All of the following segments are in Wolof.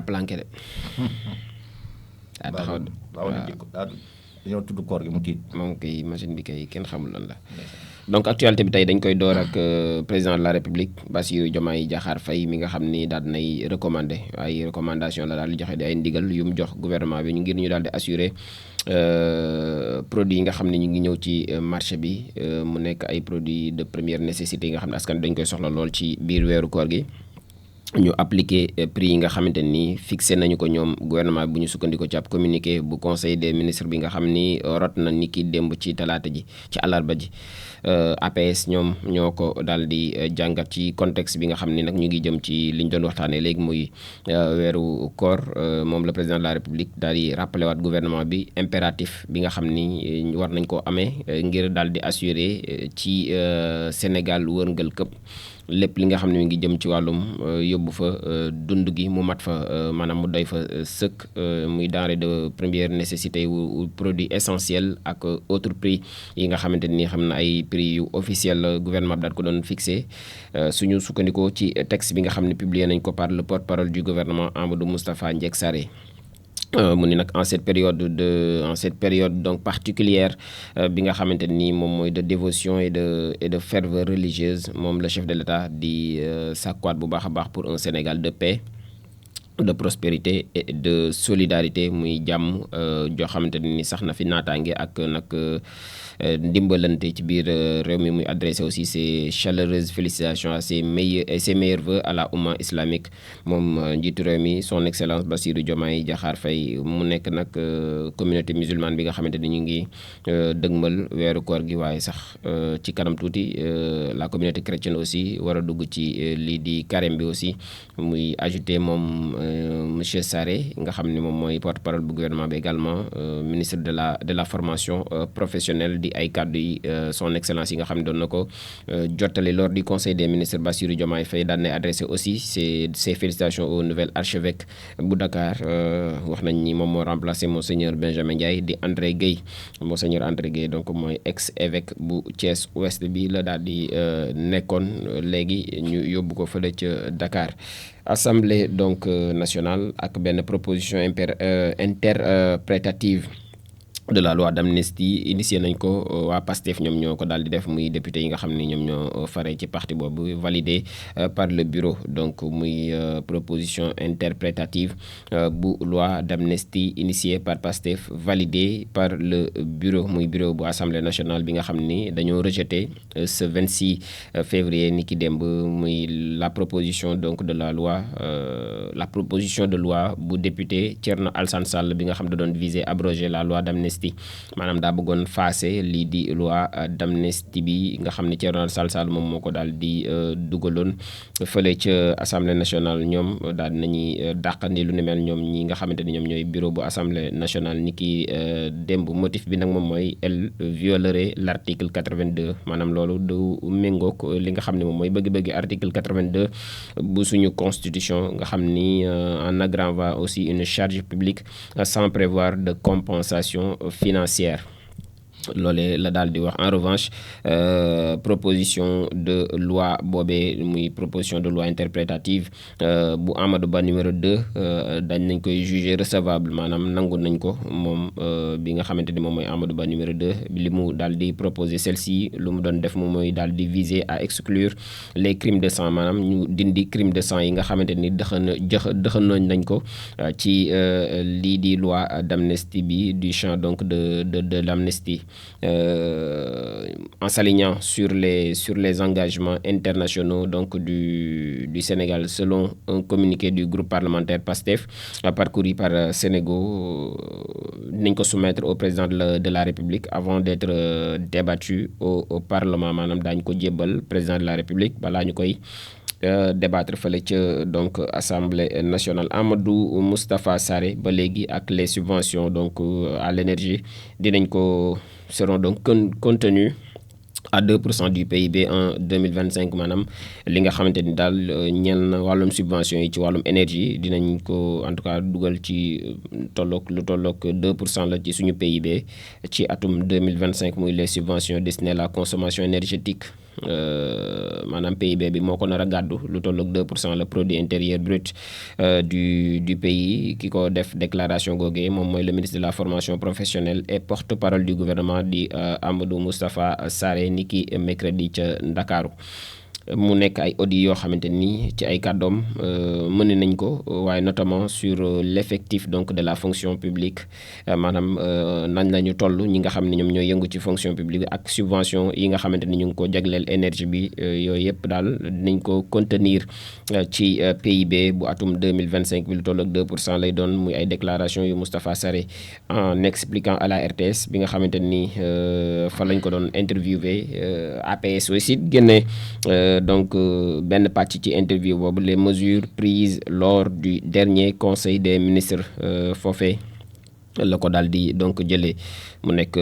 planqué de. daa taxaw de dañoo tudd koor gi mu tiit. moom kay machine bi kay kenn xamul lan la. donc actualité bi tey dañ koy door ak président de la république Bassirou Diomaye Diakhar Faye mi nga xam ni daal nay recommandé ay recommandation la daal di joxe di ay ndigal yu mu jox gouvernement bi ngir ñu daal di assurer produits yi nga xam ne ñu ngi ñëw ci marché bi mu nekk ay produits de première nécessité yi nga xam ne askan dañ koy soxla lool ci biir weeru koor gi. ñu appliqué prix yi nga xamante ni fixé nañu ko ñoom gouvernement bi bu ñu sukkandiko ci ab communiqué bu conseil des ministres bi nga xam ni rot na ni ki démb ci talaata ji ci àllarba ji APS ñoom ñoo ko daal di jàngat ci contexte bi nga xam ni nag ñu ngi jëm ci liñ doon waxtaanee léegi muy weeru koor moom le président de la république daal di rappelé waat gouvernement bi impératif bi nga xam ni war nañ koo amee ngir daal di assurer ci Sénégal wërngal këpp lépp li nga xam ne mi ngi jëm ci wàllum yóbbu fa dund gi mu mat fa maanaam mu doy fa sëkk muy denrée de première nécessité wu produit essentiel ak autre prix yi nga xamante ni xam na ay prix yu officiel la gouvernement bi daal ko doon fixé suñu sukkandikoo ci texte bi nga xam ne publié nañ ko par le porte-parole du gouvernement Amadou Moustapha Ndiack Sarré. mu ni nag en cette période donc particulière bi nga xamante ni moom mooy de dévotion et de ferveur religieuse moom le chef de l'État di sàkkuwaat bu baax a baax pour un Sénégal de paix de prospérité et de solidarité muy jàmm joo xamante ni sax na fi naataange ak nag ndimbalante ci biir réew mi muy adressé aussi ses chaleureuses félicitations à ses meilleurs vœux à la umma islamique moom njiitu réew mi son excellence Bassirou Diomaye Diakhar Faye mu nekk nag communauté musulmane bi nga xamante ni ñu ngi dëgmal weeru koor gi waaye sax ci kanam tuuti la communauté chrétienne aussi war a dugg ci lii di carême bi aussi muy ajouté moom monsieur Sarré nga xam ne moom mooy porte-parole bu gouvernement bi également ministre de la formation professionnelle di ay kàddu yi son excellence yi nga xam ne doon na ko jottali lors du conseil des ministres Bassirou Diomaye Faye daan na adressé aussi ses félicitations au nouvel archevêque bu Dakar wax nañ ni moom moo remplacé monseigneur Benjamin Ndiaye di André Guèye monseigneur André Guèye donc mooy ex-évêque bu Thiès Ouest bi la daal di nekkoon léegi ñu yóbbu ko fële ca Dakar. Assemblée donc nationale ak benn proposition interprétative de la loi d'amnistie initié nañ ko waa PASTEF ñoom ñoo ko daal di def muy député yi nga xam ne ñoom ñoo fare ci parti boobu validé par le bureau donc muy proposition interprétative bu loi d'amnistie initiée par PASTEF validé par le bureau muy bureau bu assemblée nationale bi nga xam ni dañoo rejeté ce 26 février ni ki démb muy la proposition donc de la loi bu député Thierno Alassane Sall bi nga xam da doon viser abroger la loi d'amnistie maanaam daa bëggoon faase lii di loi d'amnistie bi nga xam ne Thierno Alassane Sall moom moo ko daal di dugaloon fële ca assemblée nationale ñoom daal nañuy dàqandi lu ni mel ñoom ñi nga xamante ni ñoom ñooy bureau bu assemblée nationale ni ki démb motif bi nag moom mooy elle violerait l'article 82 maanaam loolu du méngoog li nga xam ne moom mooy bëgg-bëgg article 82 bu suñu constitution nga xam ni en aggravant aussi une charge publique sans prévoir de compensation financière loolee la daal di wax en revanche proposition de loi boobee muy proposition de loi interprétative bu Amadou Ba numéro 2 dañ nañ koy juger recevable maanaam nangu nañ ko moom bi nga xamante ni moom mooy Amadou Ba numéro 2 li mu daal di proposer celle-ci lu mu doon def moom mooy daal di viser à exclure les crimes de sang maanaam ñu dindi crime de sang yi nga xamante ni dëxanoñ nañ ko ci lii di loi d'amnistie bi du champ donc de l'amnistie en s'alignant sur les engagements internationaux donc du Sénégal selon un communiqué du groupe parlementaire PASTEF parcouru par Sénégo nañ ko soumettre au président de la République avant d'être débattu au Parlement maanaam daañu ko jébbal président de la République balaa ñu koy débattre fële ca donc assemblée nationale. Amadou Moustapha Sarré ba léegi ak les subventions donc à l'énergie dinañ ko seront donc contenues à 2% du PIB en 2025 maanaam li nga xamante ni daal ñeel na wàllum subvention yi ci wàllum énergie dinañ ko en tout cas dugal ci lu tolloog 2% la ci suñu PIB ci atum 2025 muy les subventions destinées à la consommation énergétique maanaam PIB bi moo ko nar a gàddu lu tolloog 2% le produit intérieur brut du pays. ki ko def déclaration googee moom mooy le ministre de la formation professionnelle et porte-parole du gouvernement di Amadou Moustapha Sarré ni ki mercredi ca Ndakaaru. mu nekk ay audits yoo xamante ni ci ay kàddoom mën nañ ko waaye notamment sur l'effectif donc de la fonction publique maanaam nañ la ñu toll ñi nga xam ne ñoom ñooy yëngu ci fonction publique ak subvention yi nga xamante ni ñu ngi ko jagleel énergie bi yooyu yëpp daal dinañ ko contenir ci PIB bu atum 2025 bi lu toll ak 2% lay doon muy ay déclaration yu Moustapha Sarré en expliquant à la RTS bi nga xamante ni fa lañ ko doon interviewé APS aussi génne donc benn pàcc ci interview boobu les mesures prises lors du dernier conseil des ministres foofee la ko daal di donc jëlee mu nekk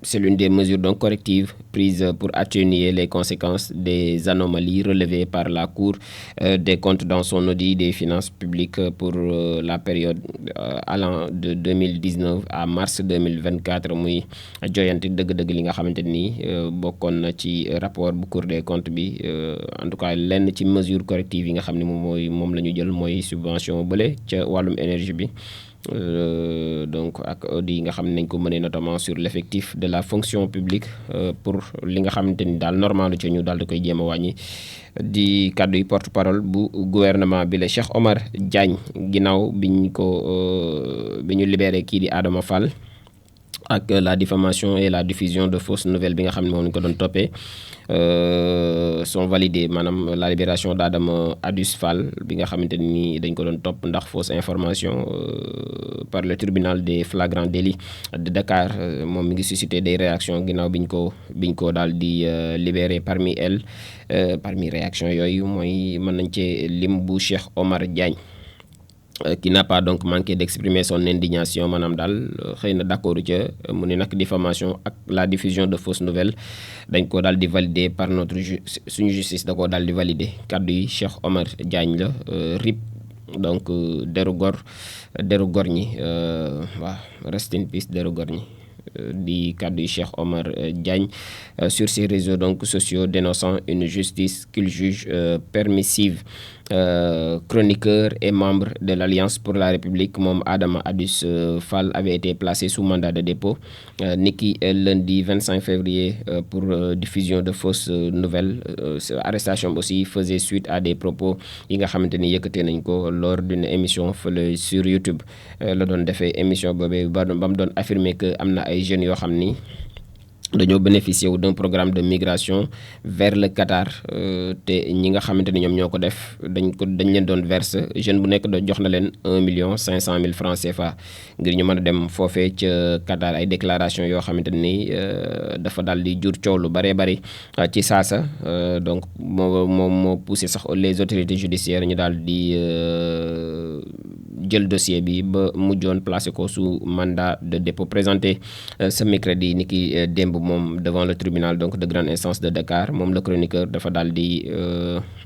c'est l'une des mesures donc correctives prises pour atténuer les conséquences des anomalies relevées par la Cour des comptes dans son audit des finances publiques pour la période allant de 2019 à mars 2024 muy joyanti dëgg-dëgg li nga xamante ni bokkoon na ci rapport bu Cour des comptes bi en tout cas lenn ci mesures correctives yi nga xam ne moom la ñu jël mooy subvention bële ca wàllum énergie bi. Donc ak audit yi nga xam ne nañ ko mënee notamment sur l'effectif de la fonction publique pour li nga xamante ni daal normal ci ñu daal di koy jéem a wàññi di kàddu yi porte-parole bu gouvernement bi la Cheikh Omar Diagne ginnaaw bi ñu libéré kii di Adama Fall ak la diffamation et la diffusion de fausses nouvelles bi nga xam ne moom lañ ko doon toppee sont validés maanaam la libération d'Adama Adus Fall bi nga xamante ni dañ ko doon topp ndax fausse information par le tribunal des flagrants délits de Dakar moom mi ngi suscité des réactions ginnaaw biñ ko daal di libéré parmi réaction yooyu mooy mën nañ ci lim bu Cheikh Omar Diagne qui n'a pas donc manqué d'exprimer son indignation maanaam daal xëy na d'accord ca mu ne nag diffamation ak la diffusion de fausses nouvelles dañ ko daal di valider par notre suñu justice da koo daal di valider kaddu yi Cheikh Omar Diagne la RIP donc deru gor ñi waaw rest in peace deru gor ñi di kaddu yi Cheikh Omar Diagne sur ses réseaux donc sociaux dénonçant une justice qu'il juge permissive. Chroniqueur et membre de l'Alliance pour la République moom Adama Adus Fall avait été placé sous mandat de dépôt niki lundi 25 février pour diffusion de fausses nouvelles. Arrestation aussi faisait suite à des propos yi nga xamante ni yëkkatee nañ ko lors d'une émission fële sur YouTube la doon defee émission boobee ba mu doon affirmer que am na ay jeunes yoo xam ni dañoo bénéficier wu d'un programme de migration vers le Qatar te ñi nga xamante ni ñoom ñoo ko def dañ leen doon verse jeune bu nekk jox na leen 1,5 million francs CFA ngir ñu mën a dem foofee ca Qatar ay déclaration yoo xamante ni dafa daal di jur coow lu bëree bëri ci saasa donc moo poussé sax les autorités judiciaires ñu daal di jël dossier bi ba mujjoon placé ko sous mandat de dépôt présenté ce mercredi ni ki démb moom devant le tribunal donc de grande instance de Dakar moom le chroniqueur dafa daal di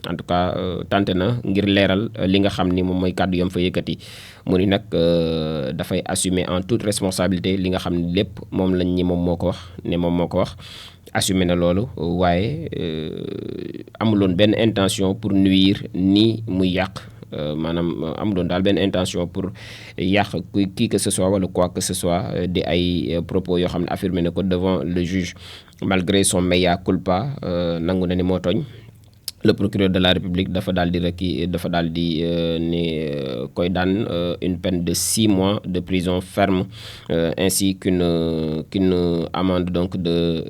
en tout cas tenté na ngir leeral li nga xam ni moom mooy kàddu yam fa yëkkati mu ni nag dafay assumer en toute responsabilité li nga xam ni lépp moom lañ ñi moom moo ko wax assumé na loolu waaye amuloon benn intention pour nuire ni muy yàq maanaam amuloon daal benn intention pour yàq qui que ce soit wala quoi que ce soit di ay propos yoo xam ne affirmé na ko devant le juge malgré son mea culpa nangu na ni moo tooñ. Le procureur de la République dafa daal di ne koy daan une peine de 6 mois de prison ferme ainsi qu'une amende donc de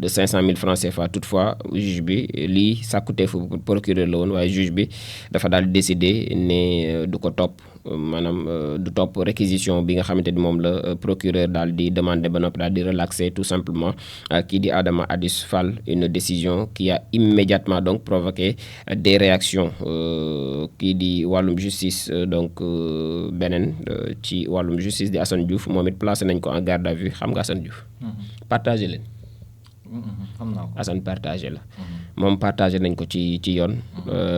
500 000 francs CFA. Toutefois juge bi lii sàkkuteefu procureur la woon waaye juge bi dafa daal di décider ne du ko topp maanaam du topp réquisition bi nga xamante ni moom la procureur daal di demander ba noppi daal di relaxer tout simplement kii di Adama Adus Fall, une décision qui a immédiatement donc provoqué des réactions kii di wàllum justice donc beneen ci wàllum justice di Assane Diouf moom it placé nañ ko en garde à vue xam nga Assane Diouf partagé leen xam naa ko Assane partagé la moom partagé nañ ko ci yoon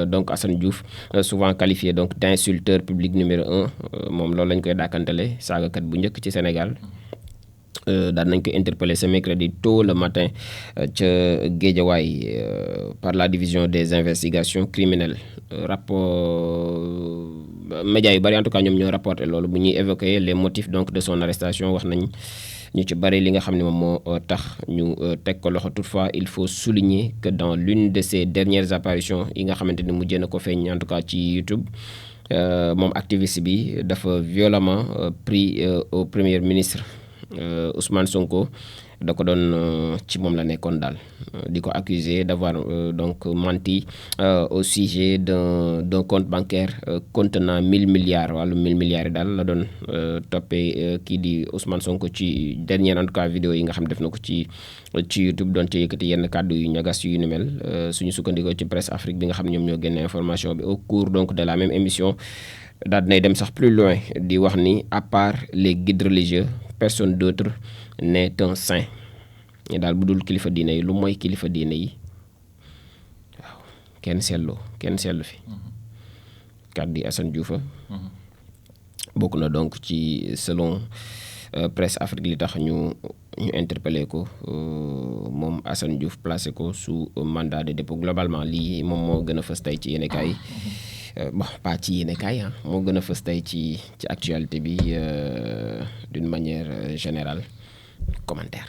donc Assane Diouf souvent qualifié donc d'insulteur public numéro 1 moom loolu lañ koy dàkkantale saagakat bu njëkk ci Sénégal daan nañ ko interpellé ce mercredi tôt le matin ca Guédiawaye par la division des investigations criminelles rapport médias yu bari en tout cas ñoom ñoo rapporté loolu bu ñuy évoquer les motifs donc de son arrestation wax nañ ñu ci bari li nga xam ne moom moo tax ñu teg ko loxo. Toutefois il faut souligner que dans l'une de ses dernières apparitions yi nga xamante ni mujjee na ko feeñ en tout cas ci YouTube moom activiste bi dafa violemment pris au premier ministre Ousmane Sonko da ko doon ci moom la nekkoon daal di ko accusé d'avoir donc menti au sujet d'un compte bancaire contenant 1000 milliards wala 1000 milliards yi daal la doon toppee kii di Ousmane Sonko ci dernière en tout cas vidéo yi nga xam def na ko ci YouTube doon ci yëkkati yenn kàddu yu ñagas yu ni mel suñu sukkandikoo ci Presse Afrique bi nga xam ne ñoom ñoo génne information bi au cours donc de la même émission daal dinay dem sax plus loin di wax ni à part les guides religieux personne d'autre n'est un saint daal bu dul kilifa diine yi lu mooy kilifa diine yi waaw kenn seetlu fi kàddu yi Assane Diouf bokk na donc ci selon Presse Afrique li tax ñu interpellé ko moom Assane Diouf placé ko sous mandat de dépôt. Globalement lii moom moo gën a fës tey ci yéenekaay yi bon pas ci yéenekaay moo gën a fës tey ci actualité bi d'une manière générale. Commentaire.